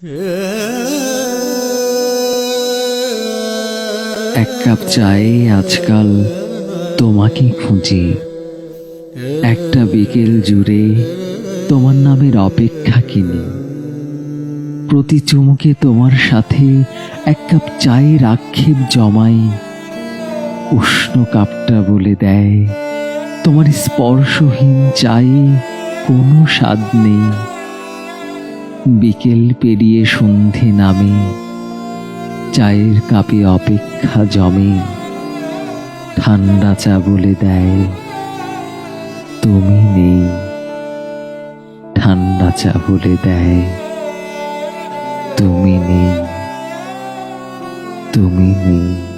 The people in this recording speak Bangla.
এক কাপ চায়ে আজকাল তোমাকে খুঁজি, একটা বিকেল জুড়ে তোমার নামের অপেক্ষা কিনি। প্রতি চুমুকে তোমার সাথে এক কাপ চায়ের আক্ষেপ জমাই। উষ্ণ কাপটা বলে দেয় তোমার স্পর্শহীন চায়ে কোনো স্বাদ নেই। বিকেল পেরিয়ে সন্ধে নামে, চায়ের কাপে অপেক্ষা জমে। ঠান্ডা চা বলে দেয় তুমি নেই। ঠান্ডা চা বলে দেয় তুমি নেই, তুমি নেই।